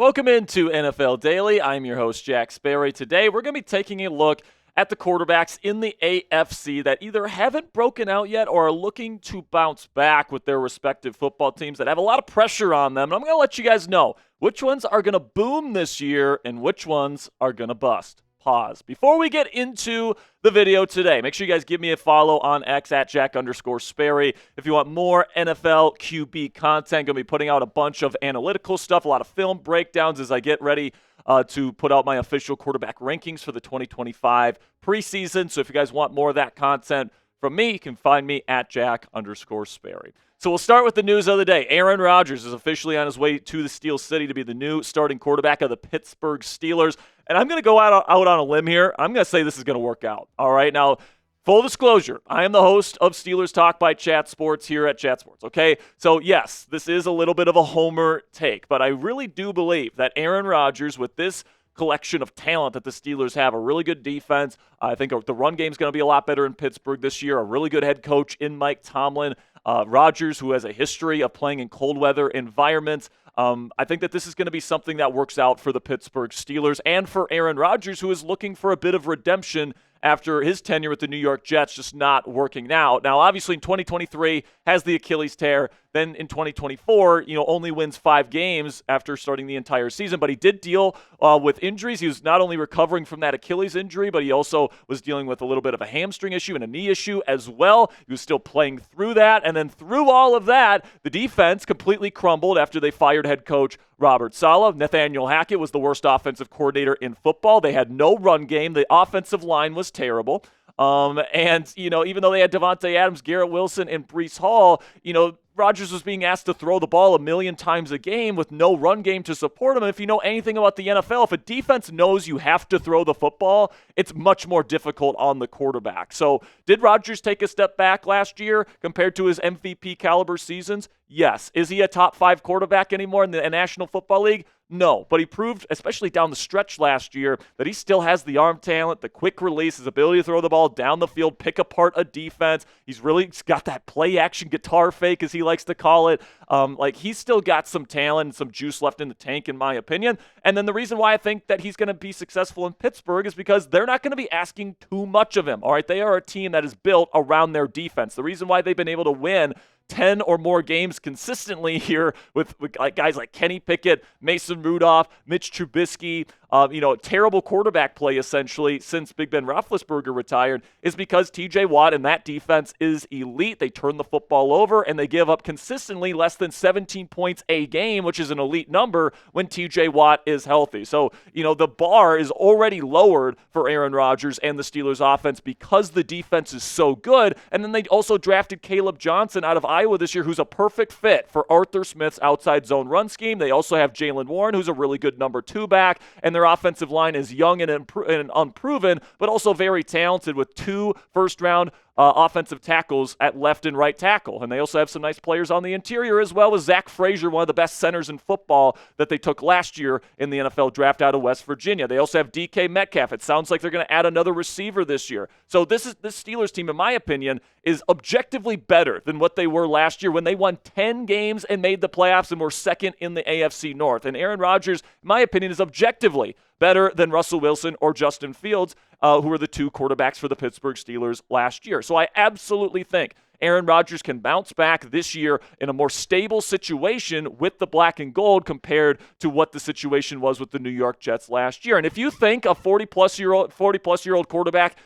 Welcome into NFL Daily. I'm your host, Jack Sperry. Today, we're going to be taking a look at the quarterbacks in the AFC that either haven't broken out yet or are looking to bounce back with their respective football teams that have a lot of pressure on them. And I'm going to let you guys know which ones are going to boom this year and which ones are going to bust. Pause. Before we get into the video today, make sure you guys give me a follow on X at Jack_Sperry. If you want more NFL QB content, going to be putting out a bunch of analytical stuff, a lot of film breakdowns as I get ready to put out my official quarterback rankings for the 2025 preseason. So if you guys want more of that content from me, you can find me at Jack_Sperry. So we'll start with the news of the day. Aaron Rodgers is officially on his way to the Steel City to be the new starting quarterback of the Pittsburgh Steelers. And I'm going to go out on a limb here. I'm going to say this is going to work out. All right. Now, full disclosure, I am the host of Steelers Talk by Chat Sports here at Chat Sports. Okay. So, yes, this is a little bit of a homer take, but I really do believe that Aaron Rodgers, with this collection of talent that the Steelers have, a really good defense. I think the run game is going to be a lot better in Pittsburgh this year. A really good head coach in Mike Tomlin. Rodgers, who has a history of playing in cold weather environments. I think that this is going to be something that works out for the Pittsburgh Steelers and for Aaron Rodgers, who is looking for a bit of redemption after his tenure with the New York Jets just not working out. Now, obviously, in 2023, has the Achilles tear. Then in 2024, only wins 5 games after starting the entire season. But he did deal with injuries. He was not only recovering from that Achilles injury, but he also was dealing with a little bit of a hamstring issue and a knee issue as well. He was still playing through that. And then through all of that, the defense completely crumbled after they fired head coach Robert Saleh. Nathaniel Hackett was the worst offensive coordinator in football. They had no run game. The offensive line was terrible. Even though they had Devontae Adams, Garrett Wilson, and Breece Hall, Rodgers was being asked to throw the ball 1,000,000 times a game with no run game to support him. And if you know anything about the NFL, if a defense knows you have to throw the football, it's much more difficult on the quarterback. So did Rodgers take a step back last year compared to his MVP caliber seasons? Yes. Is he a top 5 quarterback anymore in the National Football League? No, but he proved, especially down the stretch last year, that he still has the arm talent, the quick release, his ability to throw the ball down the field, pick apart a defense. He's really got that play-action guitar fake, as he likes to call it. He's still got some talent and some juice left in the tank, in my opinion. And then the reason why I think that he's going to be successful in Pittsburgh is because they're not going to be asking too much of him. All right, they are a team that is built around their defense. The reason why they've been able to win 10 or more games consistently here with guys like Kenny Pickett, Mason Rudolph, Mitch Trubisky, terrible quarterback play essentially since Big Ben Roethlisberger retired, is because TJ Watt and that defense is elite. They turn the football over and they give up consistently less than 17 points a game, which is an elite number when TJ Watt is healthy. So, the bar is already lowered for Aaron Rodgers and the Steelers offense because the defense is so good. And then they also drafted Caleb Johnson out of Iowa this year, who's a perfect fit for Arthur Smith's outside zone run scheme. They also have Jaylen Warren, who's a really good number 2 back, and their offensive line is young and unproven, but also very talented with 2 first-round offensive tackles at left and right tackle. And they also have some nice players on the interior as well as Zach Frazier, one of the best centers in football that they took last year in the NFL draft out of West Virginia. They also have DK Metcalf. It sounds like they're going to add another receiver this year. So this Steelers team, in my opinion, is objectively better than what they were last year when they won 10 games and made the playoffs and were second in the AFC North. And Aaron Rodgers, in my opinion, is objectively better than Russell Wilson or Justin Fields, who were the 2 quarterbacks for the Pittsburgh Steelers last year. So I absolutely think Aaron Rodgers can bounce back this year in a more stable situation with the black and gold compared to what the situation was with the New York Jets last year. And if you think a 40-plus-year-old quarterback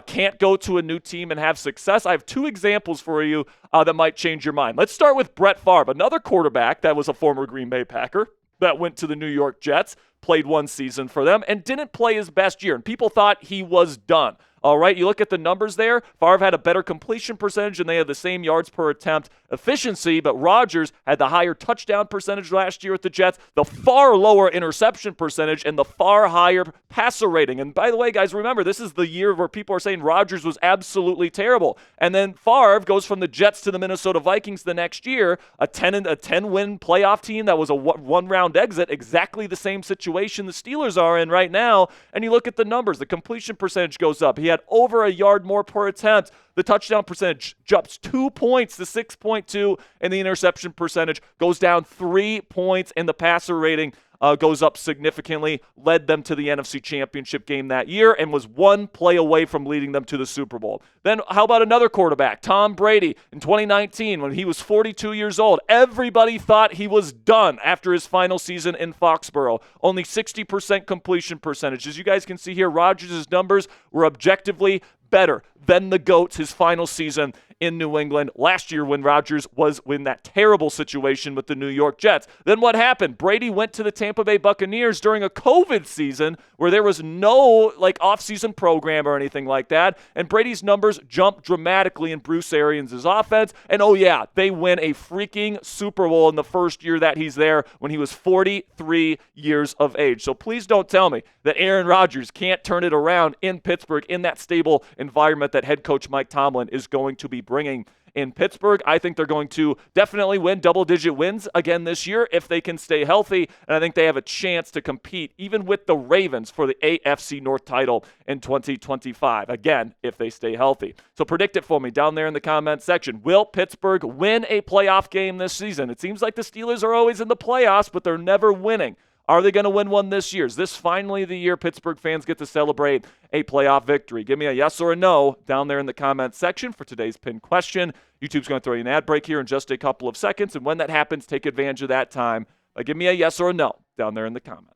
can't go to a new team and have success, I have 2 examples for you that might change your mind. Let's start with Brett Favre, another quarterback that was a former Green Bay Packer that went to the New York Jets, played 1 season for them, and didn't play his best year. And people thought he was done. All right, you look at the numbers there. Favre had a better completion percentage, and they had the same yards per attempt efficiency, but Rodgers had the higher touchdown percentage last year with the Jets, the far lower interception percentage, and the far higher passer rating. And by the way, guys, remember, this is the year where people are saying Rodgers was absolutely terrible. And then Favre goes from the Jets to the Minnesota Vikings the next year, a 10-win playoff team that was a one-round exit, exactly the same situation the Steelers are in right now. And you look at the numbers, the completion percentage goes up. He had over a yard more per attempt. The touchdown percentage jumps 2 points to 6.2, and the interception percentage goes down 3 points, and the passer rating goes up significantly, led them to the NFC Championship game that year, and was one play away from leading them to the Super Bowl. Then how about another quarterback, Tom Brady, in 2019 when he was 42 years old? Everybody thought he was done after his final season in Foxborough. Only 60% completion percentage. As you guys can see here, Rodgers' numbers were objectively better than the GOAT's his final season in New England last year when Rodgers was in that terrible situation with the New York Jets. Then what happened? Brady went to the Tampa Bay Buccaneers during a COVID season where there was no off-season program or anything like that, and Brady's numbers jumped dramatically in Bruce Arians' offense, and oh yeah, they win a freaking Super Bowl in the first year that he's there when he was 43 years of age. So please don't tell me that Aaron Rodgers can't turn it around in Pittsburgh in that stable environment that head coach Mike Tomlin is going to be bringing in Pittsburgh. I think they're going to definitely win double-digit wins again this year if they can stay healthy, and I think they have a chance to compete even with the Ravens for the AFC North title in 2025, again, if they stay healthy. So predict it for me down there in the comment section. Will Pittsburgh win a playoff game this season? It seems like the Steelers are always in the playoffs, but they're never winning. Are they going to win one this year? Is this finally the year Pittsburgh fans get to celebrate a playoff victory? Give me a yes or a no down there in the comment section for today's pinned question. YouTube's going to throw you an ad break here in just a couple of seconds, and when that happens, take advantage of that time. Give me a yes or a no down there in the comments.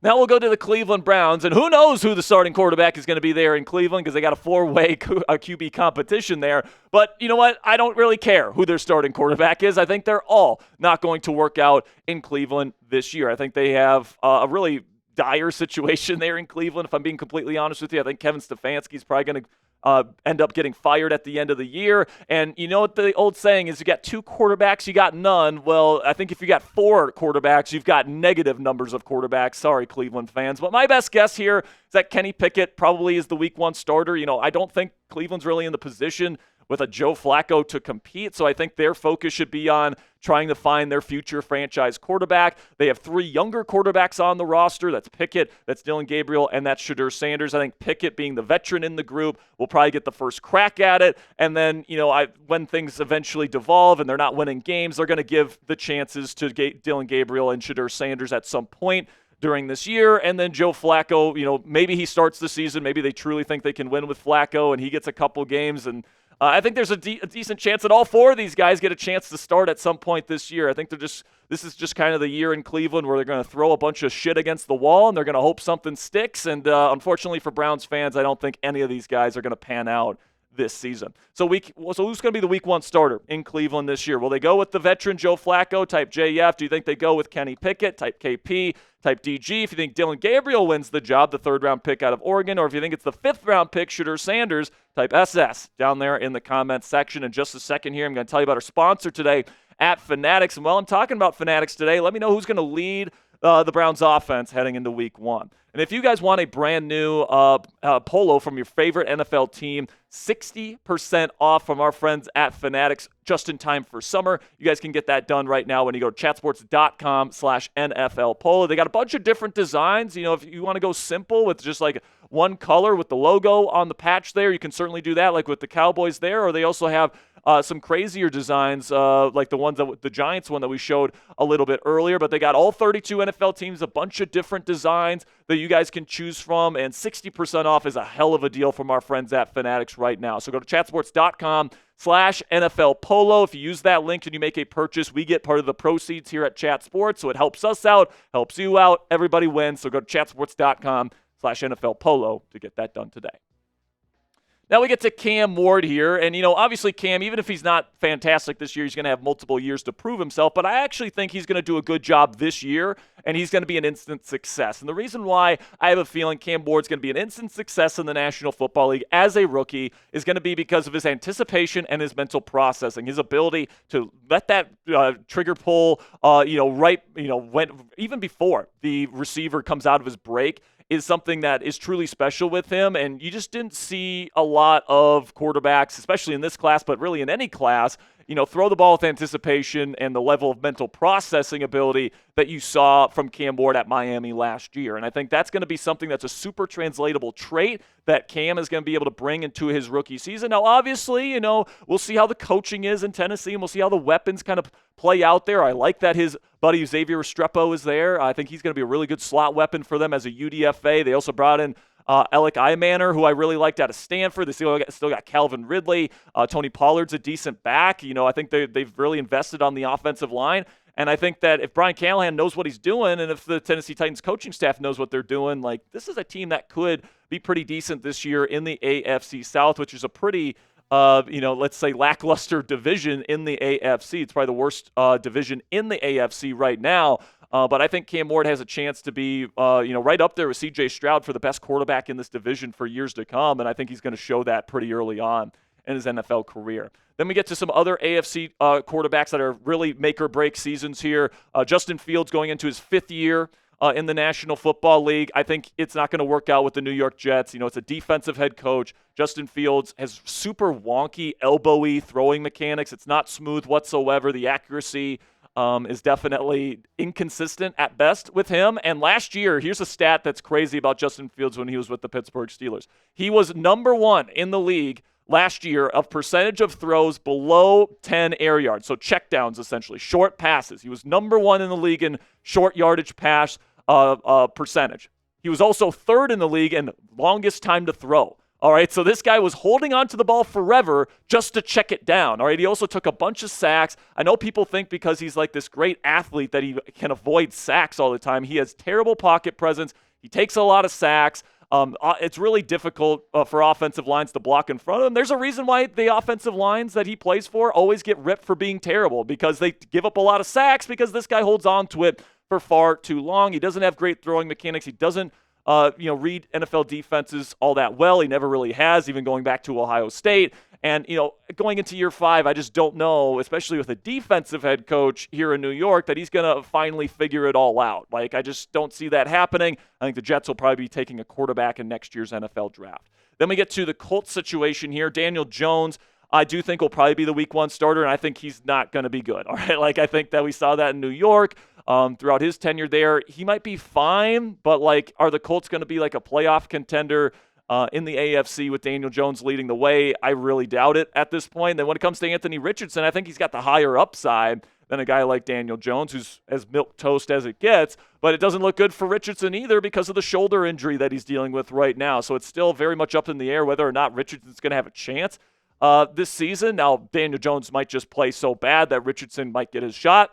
Now we'll go to the Cleveland Browns, and who knows who the starting quarterback is going to be there in Cleveland because they got a four-way QB competition there. But you know what? I don't really care who their starting quarterback is. I think they're all not going to work out in Cleveland this year. I think they have a really dire situation there in Cleveland, if I'm being completely honest with you. I think Kevin Stefanski's probably going to end up getting fired at the end of the year. And you know what the old saying is, you got two quarterbacks, you got none. Well, I think if you got four quarterbacks, you've got negative numbers of quarterbacks. Sorry, Cleveland fans. But my best guess here is that Kenny Pickett probably is the week one starter. You know, I don't think Cleveland's really in the position with a Joe Flacco to compete. So I think their focus should be on trying to find their future franchise quarterback. They have three younger quarterbacks on the roster. That's Pickett, that's Dylan Gabriel, and that's Shedeur Sanders. I think Pickett, being the veteran in the group, will probably get the first crack at it. And then, you know, when things eventually devolve and they're not winning games, they're going to give the chances to Dylan Gabriel and Shedeur Sanders at some point during this year. And then Joe Flacco, you know, maybe he starts the season. Maybe they truly think they can win with Flacco and he gets a couple games. And I think there's a decent chance that all four of these guys get a chance to start at some point this year. I think this is just kind of the year in Cleveland where they're going to throw a bunch of shit against the wall and they're going to hope something sticks. And unfortunately for Browns fans, I don't think any of these guys are going to pan out this season. So who's going to be the week one starter in Cleveland this year? Will they go with the veteran Joe Flacco, type JF? Do you think they go with Kenny Pickett, type KP, type DG? If you think Dylan Gabriel wins the job, the third-round pick out of Oregon, or if you think it's the fifth-round pick, Shedeur Sanders, type SS down there in the comments section. In just a second here, I'm going to tell you about our sponsor today at Fanatics. And while I'm talking about Fanatics today, let me know who's going to lead the Browns offense heading into week one. And if you guys want a brand new polo from your favorite NFL team, 60% off from our friends at Fanatics, just in time for summer. You guys can get that done right now when you go to chatsports.com/NFL polo. They got a bunch of different designs. You know, if you want to go simple with just like one color with the logo on the patch there, you can certainly do that, like with the Cowboys there. Or they also have some crazier designs, like the Giants one that we showed a little bit earlier. But they got all 32 NFL teams, a bunch of different designs that you guys can choose from, and 60% off is a hell of a deal from our friends at Fanatics right now. So go to chatsports.com/NFL polo. If you use that link and you make a purchase, we get part of the proceeds here at Chat Sports. So it helps us out, helps you out, everybody wins. So go to chatsports.com/NFL polo to get that done today. Now we get to Cam Ward here, and, you know, obviously Cam, even if he's not fantastic this year, he's going to have multiple years to prove himself, but I actually think he's going to do a good job this year, and he's going to be an instant success. And the reason why I have a feeling Cam Ward's going to be an instant success in the National Football League as a rookie is going to be because of his anticipation and his mental processing, his ability to let that trigger pull, even before the receiver comes out of his break, is something that is truly special with him. And you just didn't see a lot of quarterbacks, especially in this class, but really in any class, you know, throw the ball with anticipation and the level of mental processing ability that you saw from Cam Ward at Miami last year. And I think that's going to be something that's a super translatable trait that Cam is going to be able to bring into his rookie season. Now, obviously, you know, we'll see how the coaching is in Tennessee, and we'll see how the weapons kind of play out there. I like that his buddy Xavier Restrepo is there. I think he's going to be a really good slot weapon for them as a UDFA. They also brought in Alec Imanner, who I really liked out of Stanford. They still got Calvin Ridley. Tony Pollard's a decent back. I think they've really invested on the offensive line. And I think that if Brian Callahan knows what he's doing, and if the Tennessee Titans coaching staff knows what they're doing, like, this is a team that could be pretty decent this year in the AFC South, which is a pretty, let's say, lackluster division in the AFC. It's probably the worst division in the AFC right now. But I think Cam Ward has a chance to be, right up there with C.J. Stroud for the best quarterback in this division for years to come. And I think he's going to show that pretty early on in his NFL career. Then we get to some other AFC quarterbacks that are really make-or-break seasons here. Justin Fields going into his 5th year in the National Football League. I think it's not going to work out with the New York Jets. It's a defensive head coach. Justin Fields has super wonky, elbowy throwing mechanics. It's not smooth whatsoever. The accuracy is definitely inconsistent at best with him. And last year, here's a stat that's crazy about Justin Fields when he was with the Pittsburgh Steelers. He was number 1 in the league last year of percentage of throws below 10 air yards. So checkdowns, essentially, short passes. He was number 1 in the league in short yardage pass percentage. He was also 3rd in the league in longest time to throw. All right, so this guy was holding on to the ball forever just to check it down. All right, he also took a bunch of sacks. I know people think because he's like this great athlete that he can avoid sacks all the time. He has terrible pocket presence. He takes a lot of sacks. It's really difficult for offensive lines to block in front of him. There's a reason why the offensive lines that he plays for always get ripped for being terrible, because they give up a lot of sacks because this guy holds on to it for far too long. He doesn't have great throwing mechanics. He doesn't read NFL defenses all that well. He never really has, even going back to Ohio State. And, going into year 5, I just don't know, especially with a defensive head coach here in New York, that he's going to finally figure it all out. Like, I just don't see that happening. I think the Jets will probably be taking a quarterback in next year's NFL draft. Then we get to the Colts situation here. Daniel Jones, I do think will probably be the week 1 starter, and I think he's not going to be good. All right, like, I think that we saw that in New York throughout his tenure there. He might be fine, but, like, are the Colts going to be like a playoff contender in the AFC with Daniel Jones leading the way? I really doubt it at this point. Then when it comes to Anthony Richardson, I think he's got the higher upside than a guy like Daniel Jones, who's as milquetoast as it gets. But it doesn't look good for Richardson either because of the shoulder injury that he's dealing with right now. So it's still very much up in the air whether or not Richardson's going to have a chance this season. Now, Daniel Jones might just play so bad that Richardson might get his shot.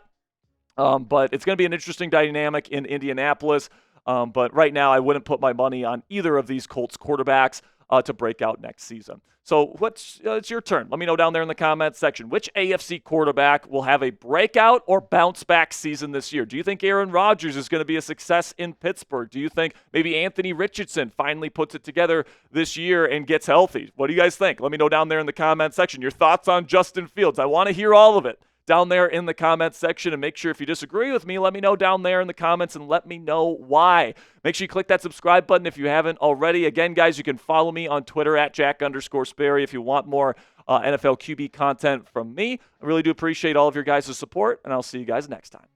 But it's going to be an interesting dynamic in Indianapolis. But right now, I wouldn't put my money on either of these Colts quarterbacks to break out next season. So it's your turn. Let me know down there in the comments section. Which AFC quarterback will have a breakout or bounce back season this year? Do you think Aaron Rodgers is going to be a success in Pittsburgh? Do you think maybe Anthony Richardson finally puts it together this year and gets healthy? What do you guys think? Let me know down there in the comment section. Your thoughts on Justin Fields. I want to hear all of it down there in the comments section. And make sure if you disagree with me, let me know down there in the comments and let me know why. Make sure you click that subscribe button if you haven't already. Again, guys, you can follow me on Twitter at Jack_Sperry if you want more NFL QB content from me. I really do appreciate all of your guys' support, and I'll see you guys next time.